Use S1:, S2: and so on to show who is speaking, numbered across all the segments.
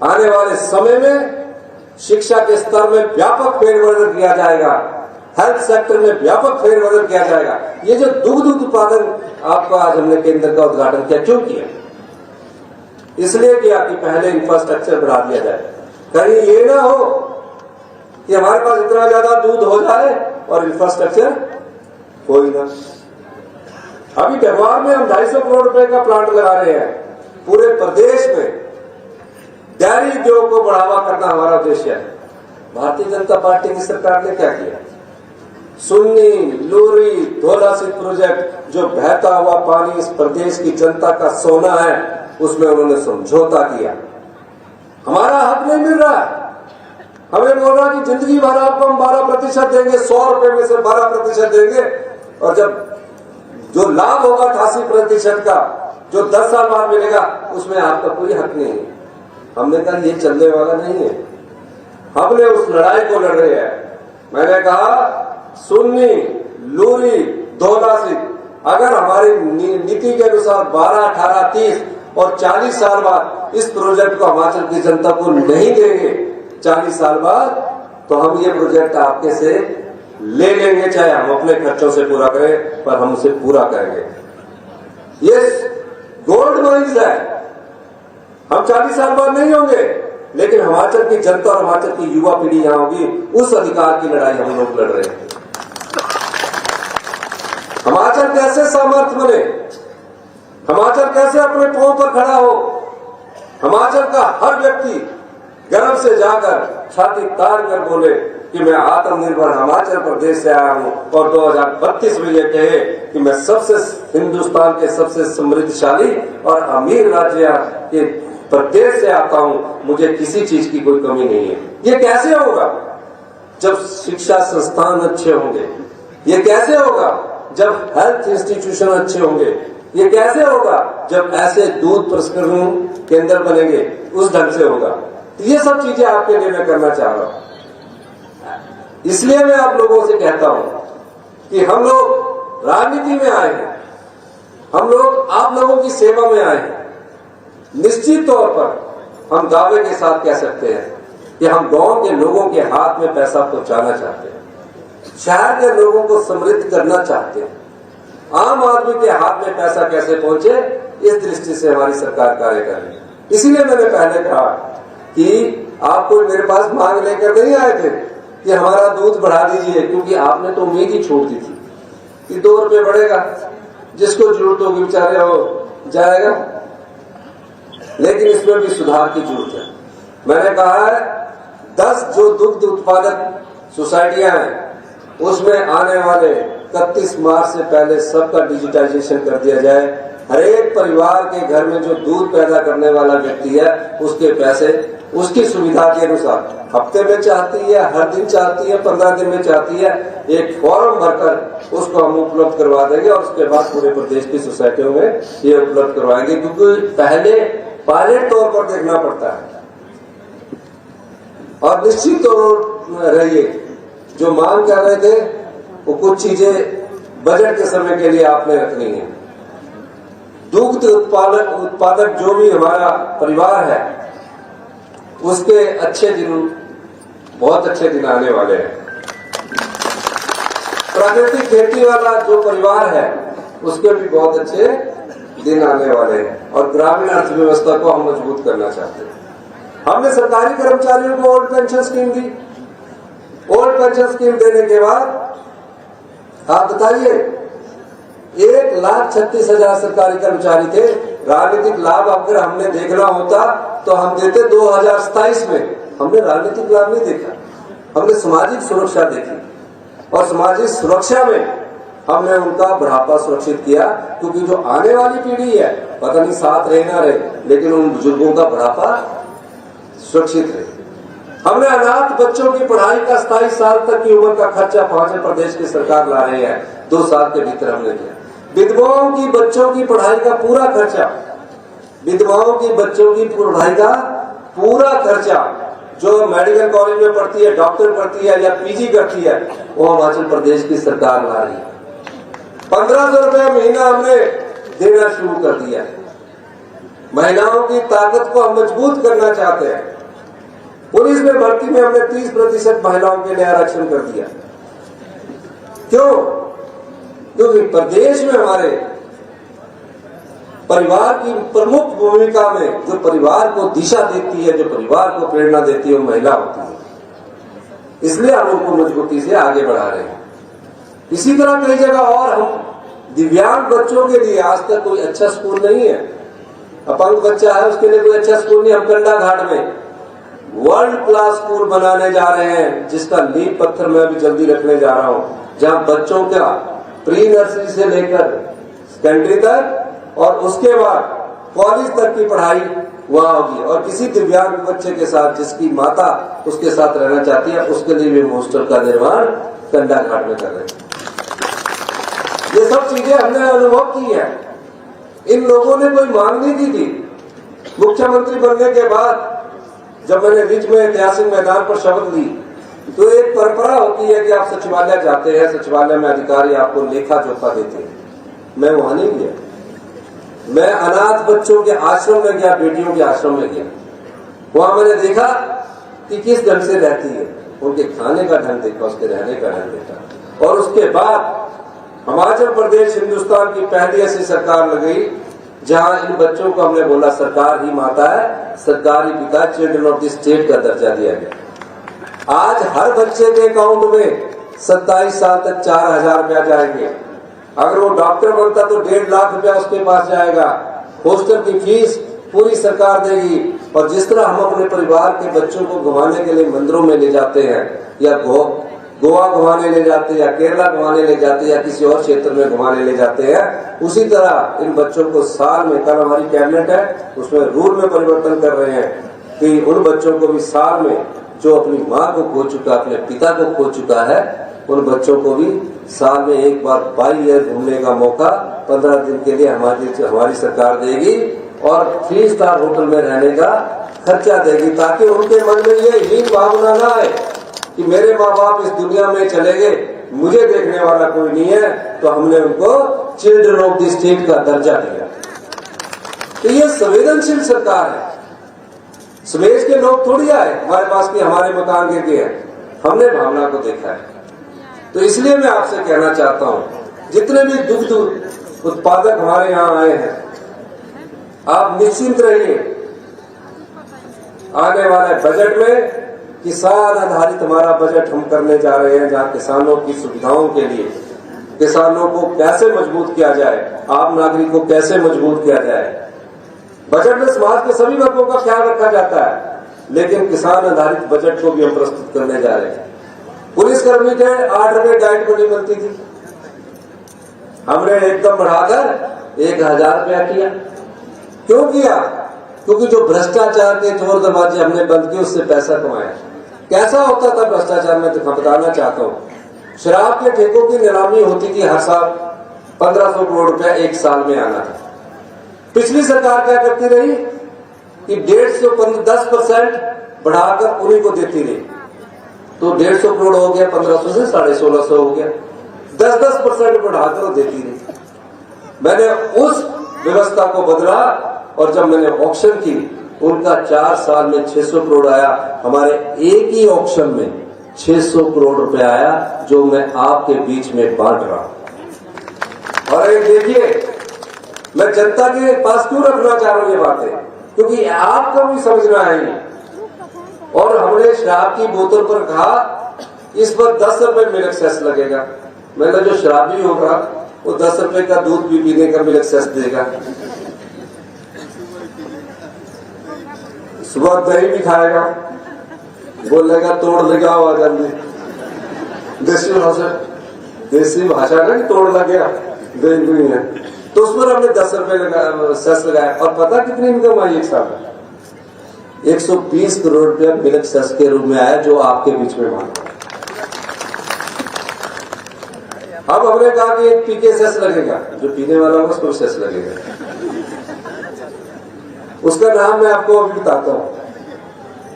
S1: आने वाले समय में शिक्षा के स्तर में व्यापक फेरबदल किया जाएगा, हेल्थ सेक्टर में व्यापक फेरबदल किया जाएगा। ये जो दुग्ध उत्पादन आपका आज हमने केंद्र का उद्घाटन किया, क्यों किया? इसलिए किया कि पहले इंफ्रास्ट्रक्चर बढ़ा दिया जाए। कहीं ये ना हो कि हमारे पास इतना ज्यादा दूध हो जाए और इंफ्रास्ट्रक्चर कोई ना। अभी व्यवहार में हम 250 करोड़ रुपए का प्लांट लगा रहे हैं पूरे प्रदेश में। डेयरी उद्योग को बढ़ावा करना हमारा उद्देश्य है। भारतीय जनता पार्टी की सरकार ने क्या किया? सुन्नी, लूरी, धौलासित प्रोजेक्ट, जो बहता हुआ पानी इस प्रदेश की जनता का सोना है, उसमें उन्होंने समझौता किया। हमारा हक नहीं मिल रहा है। हमें बोल रहा कि जिंदगी भर आपको हम 12% देंगे, 100 रुपए में से 12% देंगे, और जब जो लाभ होगा 88% का, जो 10 साल बाद मिलेगा, उसमें आपका कोई हक नहीं है। हमने कहा ये चलने वाला नहीं है। हमने उस लड़ाई को लड़ रहे हैं। मैंने कहा सुन्नी, लूरी, धौलासित, अगर हमारी नीति के अनुसार 12, 18, 30 और 40 साल बाद इस प्रोजेक्ट को हिमाचल की जनता को नहीं देंगे, 40 साल बाद, तो हम ये प्रोजेक्ट आपके से ले लेंगे, चाहे हम अपने खर्चों से पूरा करें, पर हम उसे पूरा करेंगे। ये गोल्ड माइंस है। हम 40 साल बाद नहीं होंगे, लेकिन हिमाचल की जनता और हिमाचल की युवा पीढ़ी यहां होगी। उस अधिकार की लड़ाई हम लोग लड़ रहे हैं। हिमाचल कैसे सामर्थ्य बने, हिमाचल कैसे अपने पांव पर खड़ा हो, हिमाचल का हर व्यक्ति गर्व से जाकर छाती तान कर बोले कि मैं आत्मनिर्भर हिमाचल प्रदेश से आया हूं, और 2032 में यह कहे कि मैं सबसे हिंदुस्तान के सबसे समृद्धशाली और अमीर राज्य के प्रदेश से आता हूं, मुझे किसी चीज की कोई कमी नहीं है। ये कैसे होगा? जब शिक्षा संस्थान अच्छे होंगे। ये कैसे होगा? जब हेल्थ इंस्टीट्यूशन अच्छे होंगे। ये कैसे होगा? जब ऐसे दूध प्रसंस्करण केंद्र बनेंगे, उस ढंग से होगा। तो ये सब चीजें आपके लिए मैं करना चाह रहा हूं। इसलिए मैं आप लोगों से कहता हूं कि हम लोग राजनीति में आए हैं, हम लोग आप लोगों की सेवा में आए हैं। निश्चित तौर पर हम दावे के साथ कह सकते हैं कि हम गांव के लोगों के हाथ में पैसा पहुंचाना चाहते हैं, शहर के लोगों को समृद्ध करना चाहते हैं। आम आदमी के हाथ में पैसा कैसे पहुंचे, इस दृष्टि से हमारी सरकार कार्य कर रही है। इसीलिए मैंने पहले कहा कि आपको मेरे पास मांग लेकर नहीं आए थे कि हमारा दूध बढ़ा दीजिए, क्योंकि आपने तो उम्मीद ही छोड़ दी थी कि 2 रुपए बढ़ेगा, जिसको जरूरत होगी बेचारे वो जाएगा। लेकिन इसमें भी सुधार की जरूरत है। मैंने कहा है 10 जो दुग्ध उत्पादक सोसाइटियां हैं, उसमें आने वाले 31 मार्च से पहले सबका डिजिटाइजेशन कर दिया जाए। हर एक परिवार के घर में जो दूध पैदा करने वाला व्यक्ति है, उसके पैसे उसकी सुविधा के अनुसार हफ्ते में चाहती है, हर दिन चाहती है, 15 दिन में चाहती है, एक फॉर्म भरकर उसको हम उपलब्ध करवा देंगे, और उसके बाद पूरे प्रदेश की सोसाइटियों में ये उपलब्ध करवाएंगे। क्योंकि पहले पायलट तौर पर देखना पड़ता है। और निश्चित तौर रहिए, जो मांग कर रहे थे वो कुछ चीजें बजट के समय के लिए आपने रखनी है। दुग्ध उत्पादक जो भी हमारा परिवार है, उसके अच्छे दिन, बहुत अच्छे दिन आने वाले हैं। प्राकृतिक खेती वाला जो परिवार है, उसके भी बहुत अच्छे दिन आने वाले हैं। और ग्रामीण अर्थव्यवस्था को हम मजबूत करना चाहते हैं। हमने सरकारी कर्मचारियों को ओल्ड पेंशन स्कीम दी। ओल्ड पेंशन स्कीम देने के बाद आप बताइए, 1,36,000 सरकारी कर्मचारी थे। राजनीतिक लाभ अगर हमने देखना होता तो हम देते 2027 में। हमने राजनीतिक लाभ नहीं देखा, हमने सामाजिक सुरक्षा देखी। और सामाजिक सुरक्षा में हमने उनका बुढ़ापा सुरक्षित किया, क्योंकि जो आने वाली पीढ़ी है, पता नहीं साथ रहे ना रहे, लेकिन उन बुजुर्गों का बुढ़ापा सुरक्षित रहे। हमने अनाथ बच्चों की पढ़ाई का 27 साल तक की उम्र का खर्चा हिमाचल प्रदेश की सरकार ला रही है, 2 साल के भीतर हमने किया। विधवाओं की बच्चों की पढ़ाई का पूरा खर्चा, विधवाओं की बच्चों की पढ़ाई का पूरा खर्चा, जो मेडिकल कॉलेज में पढ़ती है, डॉक्टर करती है या पीजी करती है, वो हिमाचल प्रदेश की सरकार ला रही है। 1500 रुपया महीना हमने देना शुरू कर दिया। महिलाओं की ताकत को हम मजबूत करना चाहते हैं। पुलिस में भर्ती में हमने 30% महिलाओं के लिए आरक्षण कर दिया। क्यों? क्योंकि प्रदेश में हमारे परिवार की प्रमुख भूमिका में जो परिवार को दिशा देती है, जो परिवार को प्रेरणा देती है, वो महिला होती है। इसलिए हम उनको मजबूती से आगे बढ़ा रहे हैं। इसी तरह कई जगह और हम दिव्यांग बच्चों के लिए आज तक कोई अच्छा स्कूल नहीं है। अपंग बच्चा है उसके लिए कोई अच्छा स्कूल नहीं। हम कंडा घाट में वर्ल्ड क्लास स्कूल बनाने जा रहे हैं, जिसका नींव पत्थर मैं अभी जल्दी रखने जा रहा हूं, जहां बच्चों का प्री नर्सरी से लेकर सेकेंडरी तक और उसके बाद कॉलेज तक की पढ़ाई वहां होगी। और किसी दिव्यांग बच्चे के साथ जिसकी माता उसके साथ रहना चाहती है, उसके लिए भी हॉस्टल का निर्माण कंडा घाट में कर रहे हैं। ये सब चीजें हमने अनुभव की है। इन लोगों ने कोई मांग नहीं की थी। मुख्यमंत्री बनने के बाद जब मैंने रिच में ऐतिहासिक मैदान पर शपथ ली, तो एक परंपरा होती है कि आप सचिवालय जाते हैं, सचिवालय में अधिकारी आपको लेखा जोखा देते हैं। मैं वहां नहीं गया। मैं अनाथ बच्चों के आश्रम में गया, बेटियों के आश्रम में गया। वहां मैंने देखा कि किस ढंग से रहती है, उनके खाने का ढंग देखा, उसके रहने का ढंग देखा। और उसके बाद हिमाचल प्रदेश हिंदुस्तान की पहली ऐसी सरकार लगाई जहां इन बच्चों को हमने बोला सरकार ही माता है, सरकारी पिता, चिल्ड्रन ऑफ द स्टेट का दर्जा दिया गया। आज हर बच्चे के अकाउंट में 27 साल तक 4,000 रुपया जाएंगे। अगर वो डॉक्टर बनता तो 1.5 लाख रुपया उसके पास जाएगा। हॉस्टल की फीस पूरी सरकार देगी। और जिस तरह हम अपने परिवार के बच्चों को घुमाने के लिए मंदिरों में ले जाते हैं, या गोवा घुमाने ले जाते हैं, या केरला घुमाने ले जाते हैं, या किसी और क्षेत्र में घुमाने ले जाते हैं, उसी तरह इन बच्चों को साल में, कल हमारी कैबिनेट है उसमें रूल में परिवर्तन कर रहे हैं कि उन बच्चों को भी साल में, जो अपनी माँ को खो चुका, अपने पिता को खो चुका है, उन बच्चों को भी साल में एक बार 22 ईयर घूमने का मौका 15 दिन के लिए हमारी सरकार देगी। और 3 स्टार होटल में रहने का खर्चा देगी, ताकि उनके मन में ये हीन भावना ना आए कि मेरे माँ बाप इस दुनिया में चले गए, मुझे देखने वाला कोई नहीं है। तो हमने उनको चिल्ड्रन ऑफ द स्टेट का दर्जा दिया। तो ये संवेदनशील सरकार है। सुमेश के लोग थोड़ी आए हमारे पास कि हमारे मकान गिर गए हैं। हमने भावना को देखा है। तो इसलिए मैं आपसे कहना चाहता हूं, जितने भी दुग्ध उत्पादक हमारे यहाँ आए हैं, आप निश्चिंत रहिए। आने वाले बजट में किसान आधारित हमारा बजट हम करने जा रहे हैं, जहां किसानों की सुविधाओं के लिए, किसानों को कैसे मजबूत किया जाए, आम नागरिक को कैसे मजबूत किया जाए। बजट में समाज के सभी वर्गों का ख्याल रखा जाता है, लेकिन किसान आधारित बजट को भी हम प्रस्तुत करने जा रहे हैं। पुलिसकर्मी के 8 रुपए डाइट को नहीं मिलती थी, हमने एकदम बढ़ाकर 1,000 रुपया किया। क्यों किया? क्योंकि जो भ्रष्टाचार के जोर दरवाजे हमने बंद किए, उससे पैसा कमाया। कैसा होता था भ्रष्टाचार में, तो बताना चाहता हूँ। शराब के ठेकों की नीलामी होती थी हर साल, 1500 करोड़ रुपया एक साल में आना था। पिछली सरकार क्या करती रही कि 10% बढ़ाकर उन्हीं को देती रही। तो 150 करोड़ हो गया, 1500 से 1650 हो गया, 10% बढ़ाकर देती रही। मैंने उस व्यवस्था को बदला, और जब मैंने ऑक्शन की, उनका 4 साल में 600 करोड़ आया। हमारे एक ही ऑक्शन में 600 करोड़ रुपए आया, जो मैं आपके बीच में बांट रहा हूं। और एक देखिए, मैं जनता के पास क्यों रखना चाह रहा हूं ये बातें, क्योंकि आपको भी समझना है। और हमने शराब की बोतल पर कहा इस पर 10 रुपए मिल्क सेस लगेगा। मैंने जो शराबी होगा वो 10 रुपए का दूध भी पीने का मिल्क सेस देगा, सुबह दही भी खाएगा, बोलेगा तोड़ लगा हुआ जल्दी। देसी भाषा का तोड़ लगे दही नहीं है। तो उस पर हमने 10 रुपए सेस लगाया। और पता कितनी इनकम आई एक साल में? 120 करोड़ रुपया मिल्क सेस के रूप में आया, जो आपके बीच में मांगा। अब हमने कहा कि एक पीके सेस लगेगा, जो पीने वाला होगा उसको सेस लगेगा। उसका नाम मैं आपको अभी बताता हूं।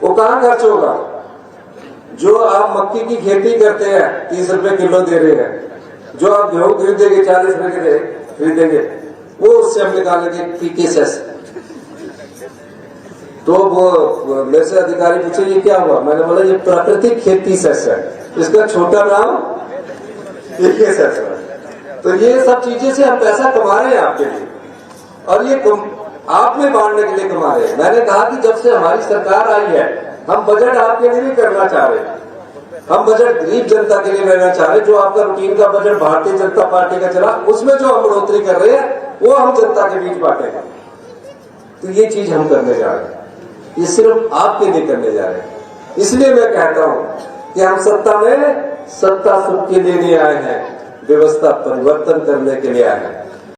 S1: वो कहां खर्च होगा? जो आप मक्की की खेती करते हैं 30 रुपए किलो दे रहे हैं, जो आप गेहूं खरीदेंगे 40 रुपए के खरीदेंगे, वो उससे हम निकालेंगे पीके सेस। तो वो मेरे से अधिकारी पूछे ये क्या हुआ, मैंने बोला ये प्राकृतिक खेती सेशन, इसका छोटा नाम ये सेशन। तो ये सब चीजें से हम पैसा कमा रहे हैं आपके लिए, और ये आप में बांटने के लिए कमा रहे हैं। मैंने कहा कि जब से हमारी सरकार आई है हम बजट आपके लिए नहीं करना चाह रहे, हम बजट गरीब जनता के लिए लेना चाह रहे। जो आपका रूटीन का बजट भारतीय जनता पार्टी का चला, उसमें जो हम बढ़ोतरी कर रहे हैं वो हम जनता के बीच बांटेंगे। तो ये चीज हम करने जा रहे हैं, ये सिर्फ आपके लिए करने जा रहे हैं। इसलिए मैं कहता हूं कि हम सत्ता में सत्ता सुख के लिए नहीं आए हैं, व्यवस्था परिवर्तन करने के लिए आए हैं।